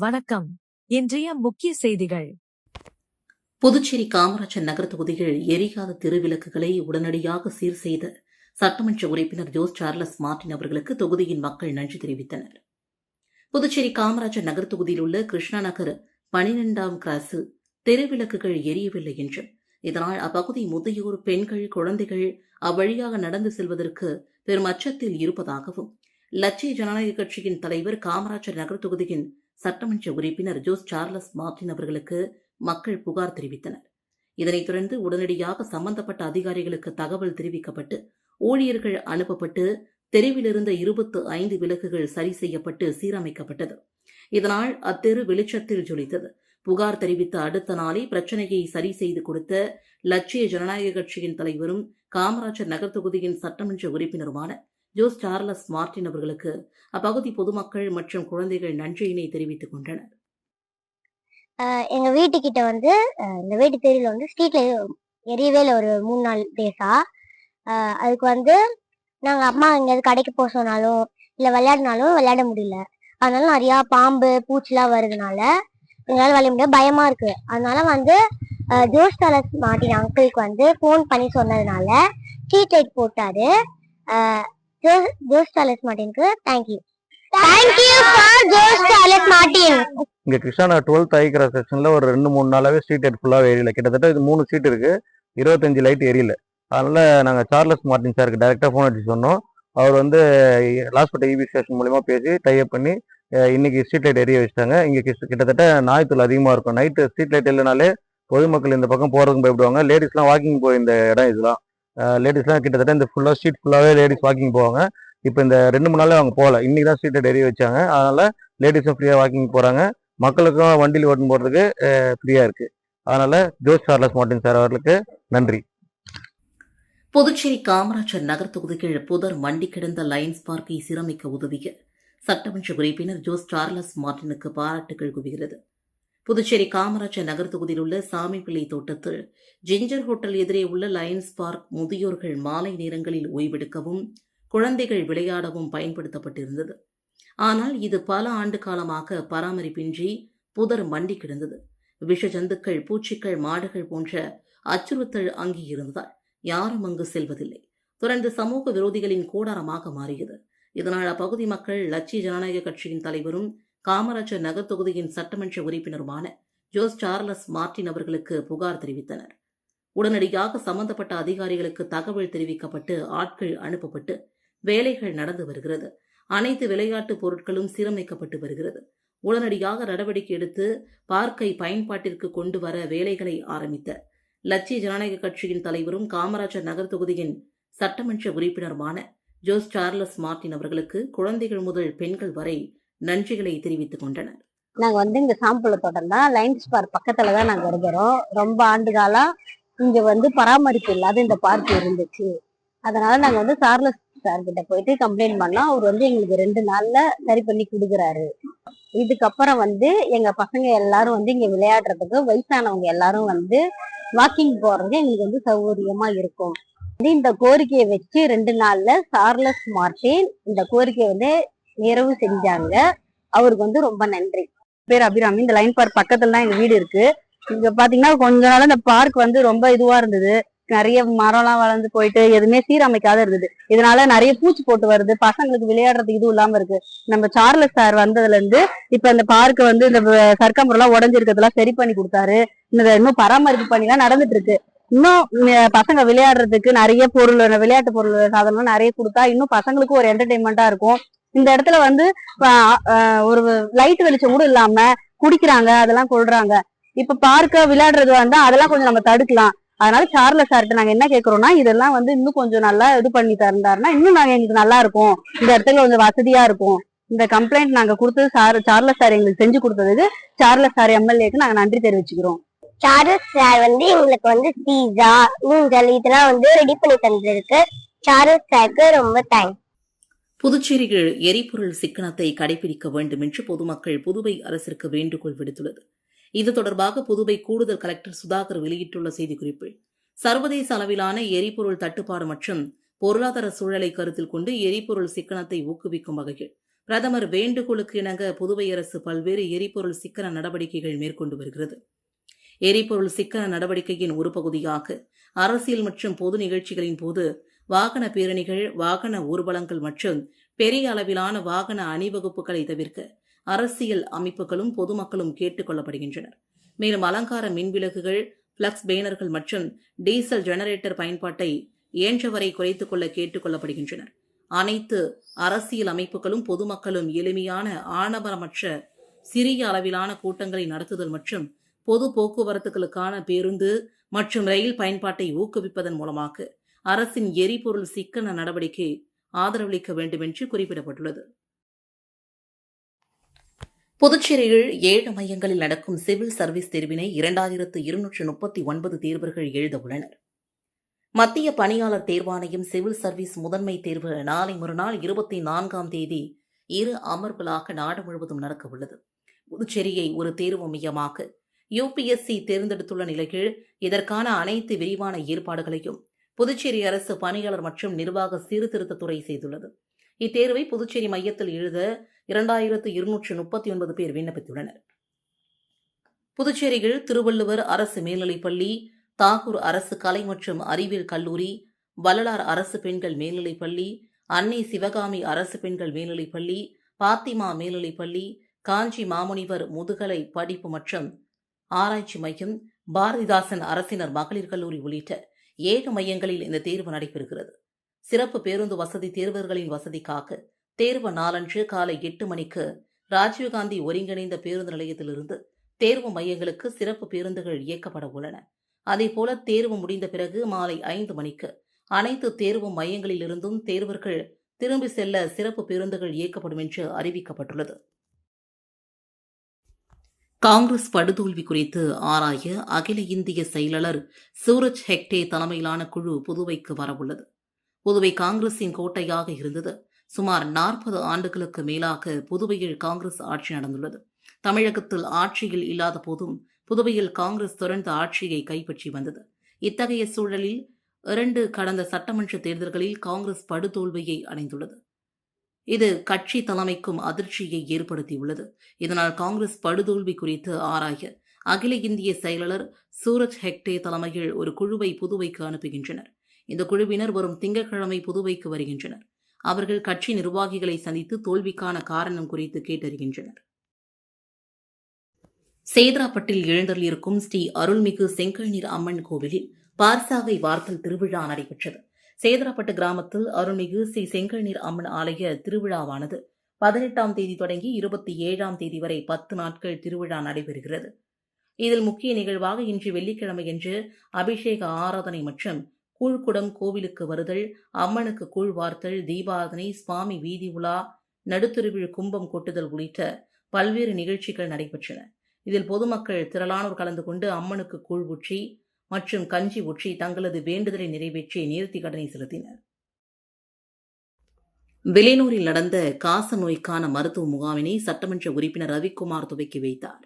வணக்கம். இன்றைய முக்கிய செய்திகள். புதுச்சேரி காமராஜர் நகர் தொகுதியில் எரியாத திருவிளக்குகளை உடனடியாக சீர் செய்த சட்டமன்ற உறுப்பினர் ஜோஸ் சார்லஸ் மார்டின் அவர்களுக்கு தொகுதியின் மக்கள் நன்றி தெரிவித்தனர். புதுச்சேரி காமராஜர் நகர் தொகுதியில் உள்ள கிருஷ்ணா நகர் 12ஆம் கிராஸில் தெருவிளக்குகள் எரியவில்லை என்றும், இதனால் அப்பகுதி முதியோர், பெண்கள், குழந்தைகள் அவ்வழியாக நடந்து செல்வதற்கு பெரும் அச்சத்தில் இருப்பதாகவும் லட்சிய ஜனநாயக கட்சியின் தலைவர், காமராஜர் நகர் தொகுதியின் சட்டமன்ற உறுப்பினர் ஜோஸ் சார்லஸ் மார்டின் அவர்களுக்கு மக்கள் புகார் தெரிவித்தனர். இதனைத் தொடர்ந்து உடனடியாக சம்பந்தப்பட்ட அதிகாரிகளுக்கு தகவல் தெரிவிக்கப்பட்டு ஊழியர்கள் அனுப்பப்பட்டு தெருவிலிருந்த 25 விளக்குகள் சரி செய்யப்பட்டு சீரமைக்கப்பட்டது. இதனால் அத்தெரு வெளிச்சத்தில் ஜொலித்தது. புகார் தெரிவித்த அடுத்த நாளே பிரச்சினையை சரி செய்து கொடுத்த லட்சிய ஜனநாயக கட்சியின் தலைவரும் காமராஜர் நகர் தொகுதியின் சட்டமன்ற உறுப்பினருமான ஜோஸ் சார்லஸ் மார்டின் அவர்களுக்கு அப்பகுதி பொதுமக்கள் மற்றும் குழந்தைகள் நன்றியினை தெரிவித்துக் கொண்டனர். எங்க வீட்டுக்கிட்ட இந்த வீட்டு தெருவில் ஸ்ட்ரீட்ல எரியவே இல்லை ஒரு 3-4 டேஸா. அதுக்கு நாங்க அம்மா எங்கேயாவது கடைக்கு போக சொன்னாலும் இல்லை விளையாடினாலும் விளையாட முடியல. அதனால நிறையா பாம்பு பூச்சிலாம் வருதுனால எங்களால் விளையாட முடியாது, பயமா இருக்கு. அதனால ஜோஸ் சார்லஸ் மார்டின் அங்கிளுக்கு ஃபோன் பண்ணி சொன்னதுனால ஸ்ட்ரீட் லைட் போட்டாரு. ஜோஸ் சார்லஸ் மார்டினுக்கு தேங்க்யூ. இங்க கிருஷ்ணா 12th ஐக்கிற செக்ஷன்ல ஒரு 2-3 நாளாவே ஸ்ட்ரீட் லைட் ஃபுல்லாவே எரியல. கிட்டத்தட்ட இது 3 சீட் இருக்கு, 25 லைட் எரியல. அதனால நாங்க சார்லஸ் மார்டின் சாருக்கு டைரக்டா ஃபோன் அடிச்சு சொன்னோம். அவர் லாஸ்பேட்டை இபி ஸ்டேஷன் மூலமா பேசி டைப் பண்ணி இன்னைக்கு ஸ்ட்ரீட் லைட் எரிய வச்சுட்டாங்க. இங்க கிட்டத்தட்ட நாய்த்தொல் அதிகமா இருக்கும். நைட்டு ஸ்ட்ரீட் லைட் இல்லைனாலே பொதுமக்கள் இந்த பக்கம் போறதுக்கும் பயப்படுவாங்க. லேடிஸ்லாம் வாக்கிங் போய் இந்த இடம் இதெல்லாம் லேடிஸ்லாம் கிட்டத்தட்ட இந்த ஃபுல்லா ஸ்ட்ரீட் ஃபுல்லாவே லேடிஸ் வாக்கிங் போவாங்க. இப்போ இந்த 2-3 நாளே அவங்க போகல. இன்னைக்கு தான் ஸ்ட்ரீட் லைட் எரிய வச்சாங்க. அதனால லேடிஸும் ஃப்ரீயா வாக்கிங் போறாங்க, மக்களுக்கும் வண்டியில் ஓட்டும் போறதுக்கு ஃப்ரீயா இருக்கு. அதனால ஜோஸ் சார்லஸ் மார்டின் சார் அவர்களுக்கு நன்றி. புதுச்சேரி காமராஜர் நகர் தொகுதிகள் புதர் மண்டி கிடந்த லயன்ஸ் பார்க்கை சீரமைக்க உதவிய சட்டமன்ற உறுப்பினர் ஜோஸ் சார்லஸ் மார்டினுக்கு பாராட்டுகள் குவிகிறது. புதுச்சேரி காமராஜர் நகர் தொகுதியில் உள்ள சாமிப்பிள்ளை தோட்டத்தில் ஜிஞ்சர் ஹோட்டல் எதிரே உள்ள லயன்ஸ் பார்க் முதியோர்கள் மாலை நேரங்களில் ஓய்வெடுக்கவும் குழந்தைகள் விளையாடவும் பயன்படுத்தப்பட்டிருந்தது. ஆனால் இது பல ஆண்டு காலமாக பராமரிப்பின்றி புதர் மண்டி கிடந்தது. விஷ ஜந்துக்கள், பூச்சிகள், மாடுகள் போன்ற அச்சுறுத்தல் அங்கே இருந்ததால் யாரும் அங்கு செல்வதில்லை. தொடர்ந்து சமூக விரோதிகளின் கூடாரமாக மாறியது. இதனால் அப்பகுதி மக்கள் லட்சிய ஜனநாயக கட்சியின் தலைவரும் காமராஜர் நகர் தொகுதியின் சட்டமன்ற உறுப்பினருமான ஜோஸ் சார்லஸ் மார்டின் அவர்களுக்கு புகார் தெரிவித்தனர். உடனடியாக சம்பந்தப்பட்ட அதிகாரிகளுக்கு தகவல் தெரிவிக்கப்பட்டு ஆட்கள் அனுப்பப்பட்டு வேலைகள் நடந்து வருகிறது. அனைத்து விளையாட்டு பொருட்களும் சீரமைக்கப்பட்டு வருகிறது. உடனடியாக நடவடிக்கை எடுத்து பார்க்கை பயன்பாட்டிற்கு கொண்டு வர வேலைகளை ஆரம்பித்த லட்சிய ஜனநாயக கட்சியின் தலைவரும் காமராஜர் நகர் தொகுதியின் சட்டமன்ற உறுப்பினருமான ஜோஸ் சார்லஸ் மார்டின் அவர்களுக்கு குழந்தைகள் முதல் பெண்கள் வரை நன்றிகளை தெரிவித்துக் கொண்டனர். நாங்க இந்த சாம்புல தோட்டம் தான், லைன்ஸ் பார்க் பக்கத்துல தான் நாங்க இருக்கிறோம். ரொம்ப ஆண்டு காலம் இங்க பராமரிப்பு இல்லாத இந்த பார்க் இருந்துச்சு. அதனால நாங்க சார்லஸ் சார் கிட்ட போயிட்டு கம்ப்ளைண்ட் பண்ணோம். அவர் எங்களுக்கு 2 நாள்ல சரி பண்ணி கொடுக்குறாரு. இதுக்கப்புறம் எங்க பசங்க எல்லாரும் இங்க விளையாடுறதுக்கு, வயசானவங்க எல்லாரும் வாக்கிங் போறது எங்களுக்கு சௌகரியமா இருக்கும். இந்த கோரிக்கையை வச்சு 2 நாள்ல சார்லஸ் மார்டின் இந்த கோரிக்கையை நிறைவு செஞ்சாங்க. அவருக்கு ரொம்ப நன்றி. பேர் அபிராமி. இந்த லைன் பார்க் பக்கத்துல தான் எங்க வீடு இருக்கு. இங்க பாத்தீங்கன்னா கொஞ்ச நாள் இந்த பார்க் ரொம்ப இதுவா இருந்தது. நிறைய மரம்லாம் வளர்ந்து போயிட்டு எதுவுமே சீரமைக்காத இருந்தது. இதனால நிறைய பூச்சி போட்டு வருது. பசங்களுக்கு விளையாடுறதுக்கு இதுவும் இல்லாம இருக்கு. நம்ம சார்லஸ் சார் வந்ததுல இருந்து இப்ப இந்த பார்க் இந்த சர்க்கம்பரம் எல்லாம் உடஞ்சிருக்கிறதுலாம் சரி பண்ணி கொடுத்தாரு. இன்னும் பராமரிப்பு பண்ணிலாம் நடந்துட்டு இருக்கு. இன்னும் பசங்க விளையாடுறதுக்கு நிறைய பொருள், விளையாட்டு பொருள் சாதனம் நிறைய கொடுத்தா இன்னும் பசங்களுக்கும் ஒரு என்டர்டைன்மெண்டா இருக்கும். இந்த இடத்துல ஒரு லைட் வெளிச்சம் கூட இல்லாம குடிக்கிறாங்க, அதெல்லாம் கொள்றாங்க. இப்ப பார்க்க விளையாடுறது அதெல்லாம் கொஞ்சம் நம்ம தடுக்கலாம். அதனால சார்லஸ் சார்கிட்ட நாங்க என்ன கேட்கறோம்னா, இதெல்லாம் இன்னும் கொஞ்சம் நல்லா இது பண்ணி தந்தாருன்னா இன்னும் எங்களுக்கு நல்லா இருக்கும். இந்த இடத்துல கொஞ்சம் வசதியா இருக்கும். இந்த கம்ப்ளைண்ட் நாங்க கொடுத்தது சார்லஸ் சார் எங்களுக்கு செஞ்சு கொடுத்ததுக்கு சார்லஸ் சார் எம்எல்ஏக்கு நாங்க நன்றி தெரிவிச்சுக்கிறோம். சார்லஸ் சார் எங்களுக்கு பீஸா, ஊஞ்சல் இதெல்லாம் ரெடி பண்ணி தந்திருக்கு. சார்லஸ் சாருக்கு ரொம்ப தேங்க்ஸ். புதுச்சேரியில் எரிபொருள் சிக்கனத்தை கடைபிடிக்க வேண்டும் என்று பொதுமக்கள் புதுவை அரசிற்கு வேண்டுகோள் விடுத்துள்ளது. இது தொடர்பாக புதுவை கூடுதல் கலெக்டர் சுதாகர் வெளியிட்டுள்ள செய்திக்குறிப்பில், சர்வதேச அளவிலான எரிபொருள் தட்டுப்பாடு மற்றும் பொருளாதார சூழலை கருத்தில் கொண்டு எரிபொருள் சிக்கனத்தை ஊக்குவிக்கும் வகையில் பிரதமர் வேண்டுகோளுக்கு இணங்க புதுவை அரசு பல்வேறு எரிபொருள் சிக்கன நடவடிக்கைகள் மேற்கொண்டு வருகிறது. எரிபொருள் சிக்கன நடவடிக்கையின் ஒரு பகுதியாக அரசியல் மற்றும் பொது நிகழ்ச்சிகளின் போது வாகன பேரணிகள், வாகன ஊர்வலங்கள் மற்றும் பெரிய அளவிலான வாகன அணிவகுப்புகளை தவிர்க்க அரசியல் அமைப்புகளும் பொதுமக்களும் கேட்டுக் கொள்ளப்படுகின்றனர். மேலும் அலங்கார மின்விளக்குகள், பிளக்ஸ் பேனர்கள் மற்றும் டீசல் ஜெனரேட்டர் பயன்பாட்டை இயன்றவரை குறைத்துக் கொள்ள கேட்டுக் கொள்ளப்படுகின்றனர். அனைத்து அரசியல் அமைப்புகளும் பொதுமக்களும் எளிமையான, ஆடம்பரமற்ற, சிறிய அளவிலான கூட்டங்களை நடத்துதல் மற்றும் பொது போக்குவரத்துகளுக்கான பேருந்து மற்றும் ரயில் பயன்பாட்டை ஊக்குவிப்பதன் மூலமாக அரசின் எரிபொருள் சிக்கன நடவடிக்கை ஆதரவளிக்க வேண்டும் என்று குறிப்பிடப்பட்டுள்ளது. புதுச்சேரியில் 7 மையங்களில் நடக்கும் சிவில் சர்வீஸ் தேர்வினை 2239 தேர்வர்கள் எழுத உள்ளனர். மத்திய பணியாளர் தேர்வாணையம் சிவில் சர்வீஸ் முதன்மை தேர்வு நாளை மறுநாள் 24ஆம் தேதி 2 அமர்வுகளாக நாடு முழுவதும் நடக்க உள்ளது. புதுச்சேரியை ஒரு தேர்வு மையமாக யுபிஎஸ்சி தேர்ந்தெடுத்துள்ள நிலையில் இதற்கான அனைத்து விரிவான ஏற்பாடுகளையும் புதுச்சேரி அரசு பணியாளர் மற்றும் நிர்வாக சீர்திருத்தத்துறை செய்துள்ளது. இத்தேர்வை புதுச்சேரி மையத்தில் எழுத 2239 பேர் விண்ணப்பித்துள்ளனர். புதுச்சேரியில் திருவள்ளுவர் அரசு மேல்நிலைப்பள்ளி, தாகூர் அரசு கலை மற்றும் அறிவியல் கல்லூரி, வள்ளலார் அரசு பெண்கள் மேல்நிலைப்பள்ளி, அன்னை சிவகாமி அரசு பெண்கள் மேல்நிலைப்பள்ளி, பாத்திமா மேல்நிலைப்பள்ளி, காஞ்சி மாமுனிவர் முதுகலை படிப்பு மற்றும் ஆராய்ச்சி மையம், பாரதிதாசன் அரசினர் மகளிர் கல்லூரி உள்ளிட்ட 7 மையங்களில் இந்த தேர்வு நடைபெறுகிறது. சிறப்பு பேருந்து வசதி தேர்வர்களின் வசதிக்காக தேர்வு நாளன்று காலை 8 மணிக்கு ராஜீவ்காந்தி ஒருங்கிணைந்த பேருந்து நிலையத்திலிருந்து தேர்வு மையங்களுக்கு சிறப்பு பேருந்துகள் இயக்கப்பட உள்ளன. அதேபோல தேர்வு முடிந்த பிறகு மாலை 5 மணிக்கு அனைத்து தேர்வு மையங்களிலிருந்தும் தேர்வர்கள் திரும்பி செல்ல சிறப்பு பேருந்துகள் இயக்கப்படும் என்று அறிவிக்கப்பட்டுள்ளது. காங்கிரஸ் படுதோல்வி குறித்து ஆராய அகில இந்திய செயலாளர் சூரஜ் ஹெக்டே தலைமையிலான குழு புதுவைக்கு வரவுள்ளது. புதுவை காங்கிரசின் கோட்டையாக இருந்தது. சுமார் 40 ஆண்டுகளுக்கு மேலாக புதுவையில் காங்கிரஸ் ஆட்சி நடந்துள்ளது. தமிழகத்தில் ஆட்சியில் இல்லாத போதும் புதுவையில் காங்கிரஸ் தொடர்ந்து ஆட்சியை கைப்பற்றி வந்தது. இத்தகைய சூழலில் 2 கடந்த சட்டமன்ற தேர்தல்களில் காங்கிரஸ் படுதோல்வியை அடைந்துள்ளது. இது கட்சி தலைமைக்கும் அதிர்ச்சியை ஏற்படுத்தியுள்ளது. இதனால் காங்கிரஸ் படுதோல்வி குறித்து ஆராய அகில இந்திய செயலாளர் சூரஜ் ஹெக்டே தலைமையில் ஒரு குழுவை புதுவைக்கு அனுப்புகின்றனர். இந்த குழுவினர் வரும் திங்கட்கிழமை புதுவைக்கு வருகின்றனர். அவர்கள் கட்சி நிர்வாகிகளை சந்தித்து தோல்விக்கான காரணம் குறித்து கேட்டறிகின்றனர். சேதராப்பட்டில் எழுந்தருளியிருக்கும் ஸ்ரீ அருள்மிகு செங்கல்நீர் அம்மன் கோவிலில் பார்சாகை வார்த்தல் திருவிழா நடைபெற்றது. சேதராப்பட்டு கிராமத்தில் அருள்மிகு ஸ்ரீ செங்கல்நீர் அம்மன் ஆலய திருவிழாவானது 18ஆம் தேதி தொடங்கி 27ஆம் தேதி வரை 10 நாட்கள் திருவிழா நடைபெறுகிறது. இதில் முக்கிய நிகழ்வாக இன்று வெள்ளிக்கிழமையன்று அபிஷேக ஆராதனை மற்றும் கூழ்குடம் கோவிலுக்கு வருதல், அம்மனுக்கு கூழ் வார்த்தல், தீபாராதனை, சுவாமி வீதி உலா, நடுத்தெருவில் கும்பம் கொட்டுதல் உள்ளிட்ட பல்வேறு நிகழ்ச்சிகள் நடைபெற்றன. இதில் பொதுமக்கள் திரளானோர் கலந்து கொண்டு அம்மனுக்கு கூழ் ஊற்றி மற்றும் கஞ்சி ஊற்றி தங்களது வேண்டுதலை நிறைவேற்றி நேர்த்தி கடனை செலுத்தினர். வில்லியனூரில் நடந்த காச நோய்க்கான மருத்துவ முகாமினை சட்டமன்ற உறுப்பினர் ரவிக்குமார் துவக்கி வைத்தார்.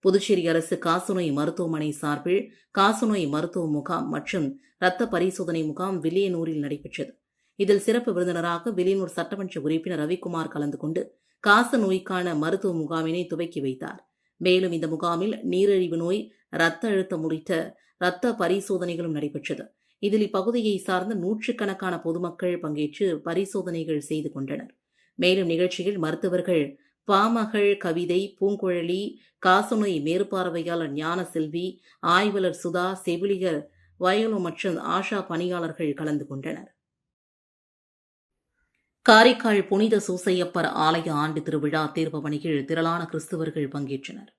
புதுச்சேரி அரசு காசநோய் மருத்துவமனை சார்பில் காசநோய் மருத்துவ முகாம் மற்றும் இரத்த பரிசோதனை முகாம் வில்லியனூரில் நடைபெற்றது. இதில் சிறப்பு விருந்தினராக வில்லியனூர் சட்டமன்ற உறுப்பினர் ரவிக்குமார் கலந்து கொண்டு காச நோய்க்கான மருத்துவ முகாமினை துவக்கி வைத்தார். மேலும் இந்த முகாமில் நீரிழிவு நோய், இரத்த அழுத்தம் உள்ளிட்ட இரத்த பரிசோதனைகளும் நடைபெற்றது. இதில் இப்பகுதியை சார்ந்த 100கணக்கான பொதுமக்கள் பங்கேற்று பரிசோதனைகள் செய்து கொண்டனர். மேலும் நிகழ்ச்சியில் மருத்துவர்கள் பாமகள் கவிதை, பூங்குழலி, காசநோய் மேற்பார்வையாளர் ஞான செல்வி, ஆய்வாளர் சுதா, செவிலியர் வயலோ மற்றும் ஆஷா பணியாளர்கள் கலந்து கொண்டனர். காரைக்கால் புனித சூசையப்பர் ஆலய ஆண்டு திருவிழா தேர்பவனியில் திரளான கிறிஸ்தவர்கள் பங்கேற்றனர்.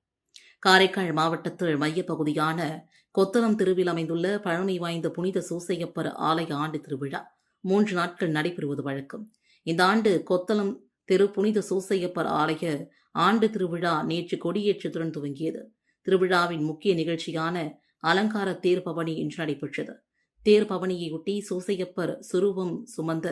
காரைக்கால் மாவட்டத்தில் மையப்பகுதியான கொத்தளம் தெருவில் அமைந்துள்ள பழமை வாய்ந்த புனித சூசையப்பர் ஆலய ஆண்டு திருவிழா 3 நாட்கள் நடைபெறுவது வழக்கம். இந்த ஆண்டு கொத்தளம் திரு புனித சூசையப்பர் ஆலய ஆண்டு திருவிழா நேற்று கொடியேற்றத்துடன் துவங்கியது. திருவிழாவின் முக்கிய நிகழ்ச்சியான அலங்கார தேர்பவனி இன்று நடைபெற்றது. தேர்பவனியையொட்டி சூசையப்பர் சுரூபம் சுமந்த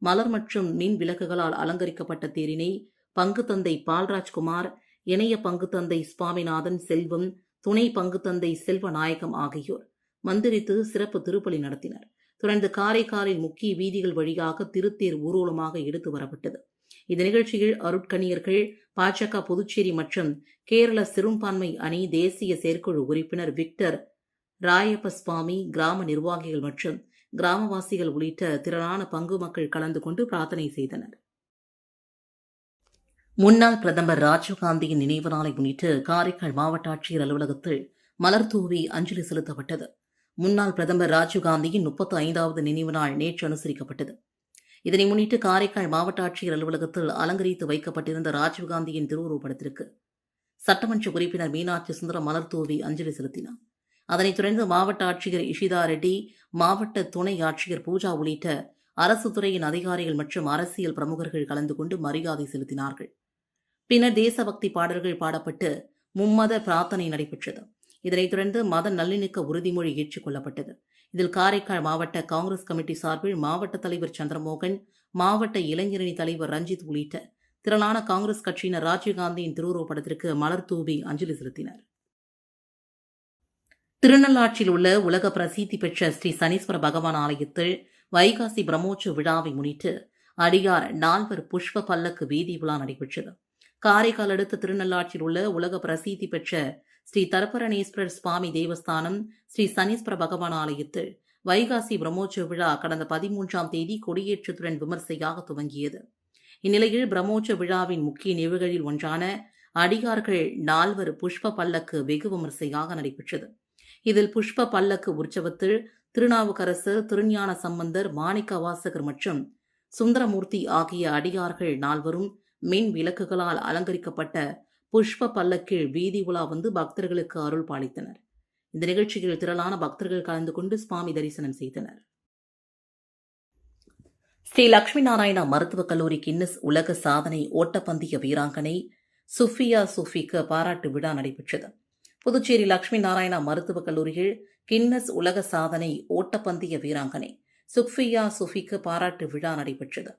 மலர் மற்றும் மின் விளக்குகளால் அலங்கரிக்கப்பட்ட தேரினை பங்கு தந்தை பால்ராஜ்குமார், இணைய பங்கு தந்தை சுவாமிநாதன் செல்வம், துணை பங்கு தந்தை செல்வநாயகம் ஆகியோர் மந்திரித்து சிறப்பு திருப்பலி நடத்தினர். தொடர்ந்து காரைக்காலில் முக்கிய வீதிகள் வழியாக திருத்தேர் ஊர்வலமாக எடுத்து வரப்பட்டது. இந்த நிகழ்ச்சியில் அருட்கணியர்கள், பாஜக புதுச்சேரி மற்றும் கேரள சிறுபான்மை அணி தேசிய செயற்குழு உறுப்பினர் விக்டர் ராயப்பஸ்வாமி, கிராம நிர்வாகிகள் மற்றும் கிராமவாசிகள் உள்ளிட்ட திரளான பங்கு மக்கள் கலந்து கொண்டு பிரார்த்தனை செய்தனர். முன்னாள் பிரதமர் ராஜீவ்காந்தியின் நினைவு நாளை முன்னிட்டு காரைக்கால் மாவட்ட ஆட்சியர் அலுவலகத்தில் மலர் தூவி அஞ்சலி செலுத்தப்பட்டது. முன்னாள் பிரதமர் ராஜீவ்காந்தியின் 35வது நினைவு நாள் நேற்று அனுசரிக்கப்பட்டது. இதனை முன்னிட்டு காரைக்கால் மாவட்ட ஆட்சியர் அலுவலகத்தில் அலங்கரித்து வைக்கப்பட்டிருந்த ராஜீவ்காந்தியின் திருவுருவப்படத்திற்கு சட்டமன்ற உறுப்பினர் மீனாட்சி சுந்தரம் மலர் தூவி அஞ்சலி செலுத்தினார். அதனைத் தொடர்ந்து மாவட்ட ஆட்சியர் இஷிதா ரெட்டி, மாவட்ட துணை ஆட்சியர் பூஜா உள்ளிட்ட அரசு துறையின் அதிகாரிகள் மற்றும் அரசியல் பிரமுகர்கள் கலந்து கொண்டு மரியாதை செலுத்தினார்கள். பின்னர் தேசபக்தி பாடல்கள் பாடப்பட்டு மும்மத பிரார்த்தனை நடைபெற்றது. இதனைத் தொடர்ந்து மத நல்லிணக்க உறுதிமொழி ஏற்றுக் கொள்ளப்பட்டது. இதில் காரைக்கால் மாவட்ட காங்கிரஸ் கமிட்டி சார்பில் மாவட்ட தலைவர் சந்திரமோகன், மாவட்ட இளைஞரணி தலைவர் ரஞ்சித் உள்ளிட்ட திரளான காங்கிரஸ் கட்சியினர் ராஜீவ்காந்தியின் திருவுருவப்படத்திற்கு மலர் தூவி அஞ்சலி செலுத்தினர். திருநள்ளாற்றில் உள்ள உலக பிரசித்தி பெற்ற ஸ்ரீ சனீஸ்வர பகவான் ஆலயத்தில் வைகாசி பிரம்மோற்சவ விழாவை முன்னிட்டு அடியார் 4 புஷ்ப பல்லக்கு வீதி உலா நடைபெற்றது. காரைக்கால் அடுத்த திருநள்ளாற்றில் உள்ள உலக பிரசித்தி பெற்ற ஸ்ரீ தர்ப்பரணேஸ்வரர் சுவாமி தேவஸ்தானம் ஸ்ரீ சனீஸ்வர பகவான் ஆலயத்தில் வைகாசி பிரம்மோற்சவ விழா கடந்த 13ஆம் தேதி கொடியேற்றத்துடன் விமர்சையாக துவங்கியது. இந்நிலையில் பிரம்மோற்சவ விழாவின் முக்கிய நிகழ்வுகளில் ஒன்றான அடியார்கள் 4 புஷ்ப பல்லக்கு வெகு விமர்சையாக நடைபெற்றது. இதில் புஷ்ப பல்லக்கு உற்சவத்தில் திருநாவுக்கரசர், திருஞான சம்பந்தர், மாணிக்க வாசகர் மற்றும் சுந்தரமூர்த்தி ஆகிய அடியார்கள் 4 மின் விளக்குகளால் அலங்கரிக்கப்பட்ட புஷ்ப பல்லக்கில் வீதி உலா வந்து பக்தர்களுக்கு அருள் பாலித்தனர். இந்த நிகழ்ச்சியில் திரளான பக்தர்கள் கலந்து கொண்டு சுவாமி தரிசனம் செய்தனர். ஸ்ரீ லட்சுமி நாராயணா மருத்துவக் கல்லூரி கின்னஸ் உலக சாதனை ஓட்டப்பந்தய வீராங்கனை சுஃபியா சூஃபிக்கு பாராட்டு விழா நடைபெற்றது. புதுச்சேரி லட்சுமி நாராயணா மருத்துவக் கல்லூரியில் கின்னஸ் உலக சாதனை ஓட்டப்பந்தய வீராங்கனை சுஃபியா சூஃபிக்கு பாராட்டு விழா நடைபெற்றது.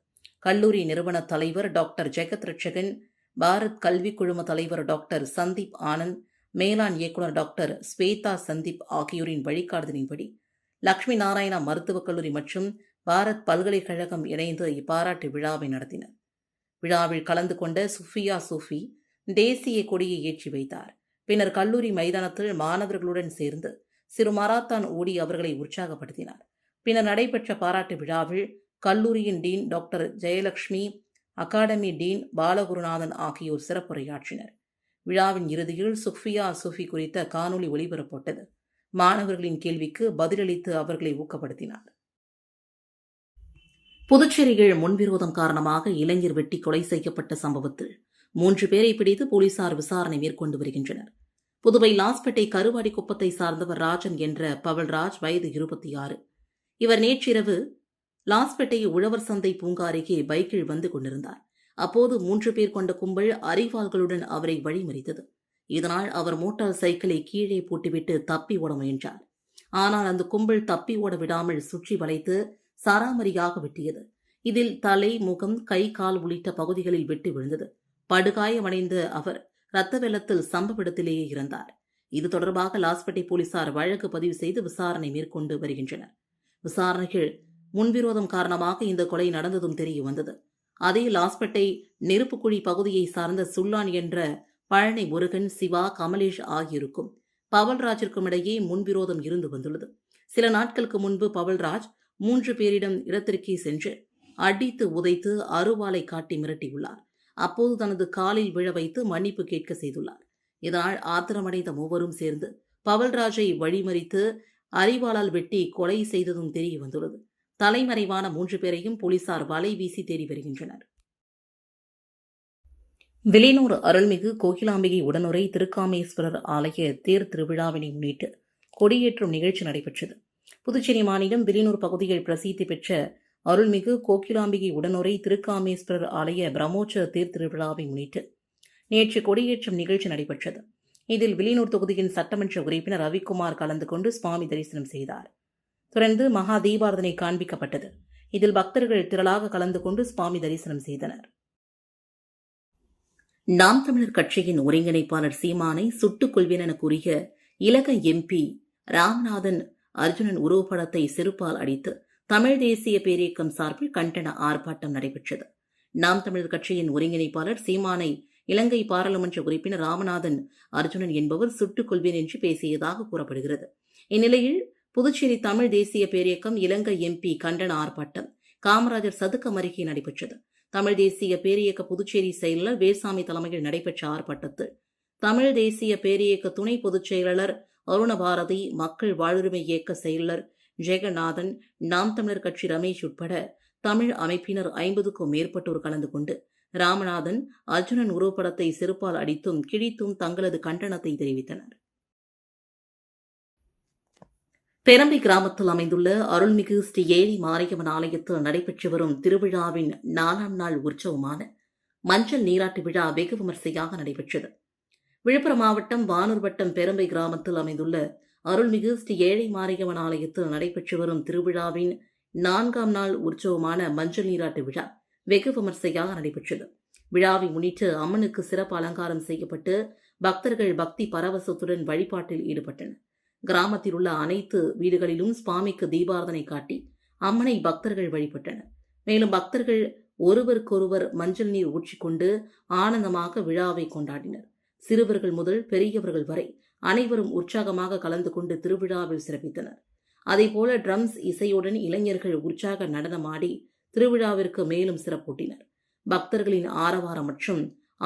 கல்லூரி நிறுவன தலைவர் டாக்டர் ஜெகத் ரட்சகன், பாரத் கல்வி குழும தலைவர் டாக்டர் சந்தீப் ஆனந்த், மேலாண் இயக்குநர் டாக்டர் ஸ்வேதா சந்தீப் ஆகியோரின் வழிகாட்டுதலின்படி லட்சுமி நாராயணா மருத்துவக் கல்லூரி மற்றும் பாரத் பல்கலைக்கழகம் இணைந்து இப்பாராட்டு விழாவை நடத்தினர். விழாவில் கலந்து கொண்ட சுஃபியா சூஃபி தேசிய கொடியை ஏற்றி வைத்தார். பின்னர் கல்லூரி மைதானத்தில் மாணவர்களுடன் சேர்ந்து சிறு மராத்தான் ஓடி அவர்களை உற்சாகப்படுத்தினார். பின்னர் நடைபெற்ற பாராட்டு விழாவில் கல்லூரியின் dean doctor Jayalakshmi, academy dean Balagurunathan ஆகியோர் சிறப்புரையாற்றினர். விழாவின் இறுதியில் சுஃபியா சூஃபி குறித்த காணொலி ஒளிபரப்பப்பட்டது. மாணவர்களின் கேள்விக்கு பதிலளித்து அவர்களை ஊக்கப்படுத்தினார். புதுச்சேரியில் முன்விரோதம் காரணமாக இளைஞர் வெட்டி கொலை செய்யப்பட்ட சம்பவத்தில் 3 பேரை பிடித்து போலீசார் விசாரணை மேற்கொண்டு வருகின்றனர். புதுவை லாஸ்பேட்டை கருவாடி குப்பத்தை சார்ந்தவர் ராஜன் என்ற பவல்ராஜ், வயது 26. இவர் நேற்றிரவு லாஸ்பேட்டை உழவர் சந்தை பூங்கா அருகே பைக்கில் வந்து கொண்டிருந்தார். அப்போது 3 பேர் கொண்ட கும்பல் அரிவாள்களுடன் அவரை வழிமறித்தது. இதனால் அவர் மோட்டார் சைக்கிளை கீழே போட்டுவிட்டு தப்பி ஓட முயன்றார். ஆனால் அந்த கும்பல் தப்பி ஓட விடாமல் சுற்றி வளைத்து சராமரியாக வெட்டியது. இதில் தலை, முகம், கை, கால் உள்ளிட்ட பகுதிகளில் வெட்டி விழுந்தது. படுகாயமடைந்த அவர் இரத்த வெள்ளத்தில் சம்பவ இடத்திலேயே இறந்தார். இது தொடர்பாக லாஸ்பேட்டை போலீசார் வழக்கு பதிவு செய்து விசாரணை மேற்கொண்டு வருகின்றனர். விசாரணைகள் முன்விரோதம் காரணமாக இந்த கொலை நடந்ததும் தெரிய வந்தது. அதே லாஸ்பேட்டை நெருப்புக்குழி பகுதியை சார்ந்த சுல்லான் என்ற பழனி முருகன், சிவா, கமலேஷ் ஆகியோருக்கும் பவல்ராஜிற்கும் இடையே முன்விரோதம் இருந்து வந்துள்ளது. சில நாட்களுக்கு முன்பு பவல்ராஜ் 3 பேரிடம் இடத்திற்கே சென்று அடித்து உதைத்து அருவாளை காட்டி மிரட்டியுள்ளார். அப்போது தனது காலில் விழ வைத்து மன்னிப்பு கேட்க செய்துள்ளார். இதனால் ஆத்திரமடைந்த மூவரும் சேர்ந்து பவல்ராஜை வழிமறித்து அரிவாளால் வெட்டி கொலை செய்ததும் தெரிய வந்துள்ளது. தலைமறைவான 3 பேரையும் போலீசார் வலை வீசி தேடி வருகின்றனர். வில்லியனூர் அருள்மிகு கோகிலாம்பிகை உடனுரை திருக்காமேஸ்வரர் ஆலய தேர் திருவிழாவினை முன்னிட்டு கொடியேற்றும் நிகழ்ச்சி நடைபெற்றது. புதுச்சேரி மாநிலம் வில்லியனூர் பகுதியில் பிரசித்தி பெற்ற அருள்மிகு கோகிலாம்பிகை உடனுரை திருக்காமேஸ்வரர் ஆலய பிரம்மோற்சவ தேர் திருவிழாவை முன்னிட்டு நேற்று கொடியேற்றும் நிகழ்ச்சி நடைபெற்றது. இதில் வில்லியனூர் தொகுதியின் சட்டமன்ற உறுப்பினர் ரவிக்குமார் கலந்து கொண்டு சுவாமி தரிசனம் செய்தார். தொடர்ந்து மகா தீபாரதனை காண்பிக்கப்பட்டது. இதில் பக்தர்கள் திரளாக கலந்து கொண்டு சுவாமி தரிசனம் செய்தனர். நாம் தமிழர் கட்சியின் ஒருங்கிணைப்பாளர் சீமானை சுட்டுக் கொள்வேன் என கூறிய இலக எம்பி ராமநாதன் அர்ஜுனன் உருவப்படத்தை செருப்பால் அடித்து தமிழ் தேசிய பேரியக்கம் சார்பில் கண்டன ஆர்ப்பாட்டம் நடைபெற்றது. நாம் தமிழர் கட்சியின் ஒருங்கிணைப்பாளர் சீமானை இலங்கை பாராளுமன்ற உறுப்பினர் ராமநாதன் அர்ஜுனன் என்பவர் சுட்டுக் கொள்வேன் என்று பேசியதாக கூறப்படுகிறது. இந்நிலையில் புதுச்சேரி தமிழ் தேசிய பேரியக்கம் இலங்கை MP கண்டன ஆர்ப்பாட்டம் காமராஜர் சதுக்கம் அருகே நடைபெற்றது. தமிழ் தேசிய பேரியக்க புதுச்சேரி செயலாளர் வேல்சாமி தலைமையில் நடைபெற்ற ஆர்ப்பாட்டத்தில் தமிழ் தேசிய பேரியக்க துணை பொதுச் செயலாளர் அருணபாரதி, மக்கள் வாழ்வுரிமை இயக்க செயலாளர் ஜெகநாதன், நாம் தமிழர் கட்சி ரமேஷ் உட்பட தமிழ் அமைப்பினர் 50க்கும் மேற்பட்டோர் கலந்து கொண்டு ராமநாதன், அர்ஜுனன் உருவப்படத்தை செருப்பால் அடித்தும் கிழித்தும் தங்களது கண்டனத்தை தெரிவித்தனர். பெரம்பை கிராமத்தில் அமைந்துள்ள அருள்மிகு ஸ்ரீ ஏழை மாரியம்மன் ஆலயத்தில் நடைபெற்று வரும் திருவிழாவின் 4ஆம் நாள் உற்சவமான மஞ்சள் நீராட்டு விழா வெகு விமர்சையாக நடைபெற்றது. விழுப்புரம் மாவட்டம் வானூர் வட்டம் பெரம்பை கிராமத்தில் அமைந்துள்ள அருள்மிகு ஸ்ரீ ஏழை மாரியம்மன் ஆலயத்தில் நடைபெற்று வரும் திருவிழாவின் 4ஆம் நாள் உற்சவமான மஞ்சள் நீராட்டு விழா வெகு விமர்சையாக நடைபெற்றது. விழாவை முன்னிட்டு அம்மனுக்கு சிறப்பு அலங்காரம் செய்யப்பட்டு பக்தர்கள் பக்தி பரவசத்துடன் வழிபாட்டில் ஈடுபட்டனர். கிராமத்தில் உள்ள அனைத்து வீடுகளிலும் சுவாமிக்கு தீபாராதனை காட்டி அம்மனை பக்தர்கள் வழிபட்டனர். மேலும் பக்தர்கள் ஒருவருக்கொருவர் மஞ்சள் நீர் ஊற்றிக்கொண்டு ஆனந்தமாக விழாவை கொண்டாடினர். சிறுவர்கள் முதல் பெரியவர்கள் வரை அனைவரும் உற்சாகமாக கலந்து கொண்டு திருவிழாவில் சிறப்பித்தனர். அதேபோல ட்ரம்ஸ் இசையுடன் இளைஞர்கள் உற்சாக நடனமாடி திருவிழாவிற்கு மேலும் சிறப்பூட்டினர். பக்தர்களின் ஆரவாரம் மற்றும்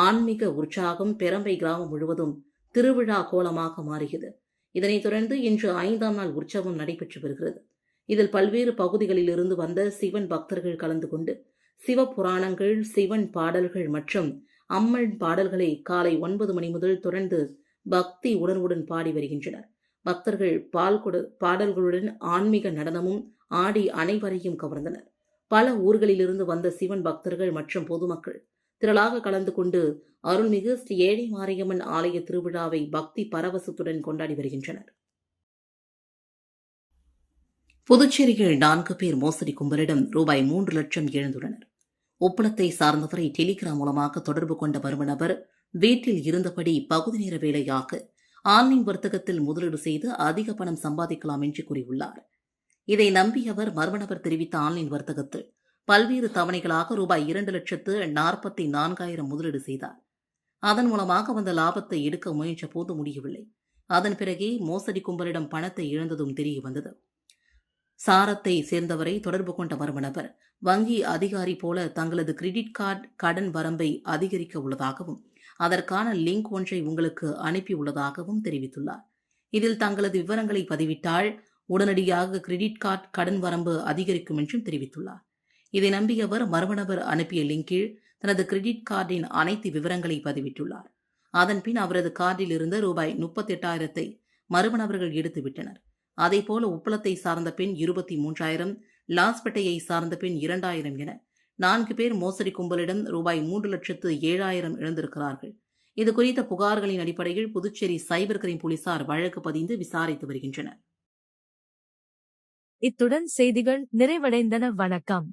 ஆன்மீக உற்சாகம் பெரம்பை கிராமம் முழுவதும் திருவிழா கோலமாக மாறியது. இதனைத் தொடர்ந்து இன்று 5ஆம் நாள் உற்சவம் நடைபெற்று வருகிறது. இதில் பல்வேறு பகுதிகளிலிருந்து வந்த சிவன் பக்தர்கள் கலந்து கொண்டு சிவ புராணங்கள், சிவன் பாடல்கள் மற்றும் அம்மன் பாடல்களை காலை 9 மணி முதல் தொடர்ந்து பக்தி உணர்வுடன் பாடி வருகின்றனர். பக்தர்கள் பாடல்களுடன் ஆன்மீக நடனமும் ஆடி அனைவரையும் கவர்ந்தனர். பல ஊர்களிலிருந்து வந்த சிவன் பக்தர்கள் மற்றும் பொதுமக்கள் திரளாக கலந்து கொண்டு அருள்மிகு ஸ்ரீ ஏழை மாரியம்மன் ஆலய திருவிழாவை பக்தி பரவசத்துடன் கொண்டாடி வருகின்றனர். புதுச்சேரியில் 4 பேர் மோசடி கும்பலிடம் ரூபாய் 3 லட்சம் இழந்துள்ளனர். உப்பளத்தை சார்ந்தவரை டெலிகிராம் மூலமாக தொடர்பு கொண்ட மர்ம நபர் வீட்டில் இருந்தபடி பகுதி நேர வேலையாக ஆன்லைன் வர்த்தகத்தில் முதலீடு செய்து அதிக பணம் சம்பாதிக்கலாம் என்று கூறியுள்ளார். இதை நம்பிய அவர் மர்ம நபர் தெரிவித்த ஆன்லைன் வர்த்தகத்தில் பல்வேறு தவணைகளாக ரூபாய் 2,44,000 முதலீடு செய்தார். அதன் மூலமாக வந்த லாபத்தை எடுக்க முயன்ற போது முடியவில்லை. அதன் பிறகே மோசடி கும்பலிடம் பணத்தை இழந்ததும் தெரிய வந்தது. சாரத்தை சேர்ந்தவரை தொடர்பு கொண்ட மர்ம நபர் வங்கி அதிகாரி போல தங்களது கிரெடிட் கார்டு கடன் வரம்பை அதிகரிக்க உள்ளதாகவும் அதற்கான லிங்க் ஒன்றை உங்களுக்கு அனுப்பியுள்ளதாகவும் தெரிவித்துள்ளார். இதில் தங்களது விவரங்களை பதிவிட்டால் உடனடியாக கிரெடிட் கார்டு கடன் வரம்பு அதிகரிக்கும் என்றும் தெரிவித்துள்ளார். இதை நம்பிய அவர் மர்ம நபர் அனுப்பிய லிங்கில் தனது கிரெடிட் கார்டின் அனைத்து விவரங்களை பதிவிட்டுள்ளார். அதன்பின் அவரது கார்டில் இருந்த ரூபாய் 38,000 மர்ம நபர்கள் எடுத்துவிட்டனர். அதேபோல உப்பளத்தை சார்ந்த பெண் 23,000, லாஸ்பேட்டையை சார்ந்த பெண் 2,000 என 4 பேர் மோசடி கும்பலிடம் ரூபாய் 3,07,000 இழந்திருக்கிறார்கள். இதுகுறித்த புகார்களின் அடிப்படையில் புதுச்சேரி சைபர் கிரைம் போலீசார் வழக்கு பதிந்து விசாரித்து வருகின்றனர். இத்துடன் செய்திகள் நிறைவடைந்தன. வணக்கம்.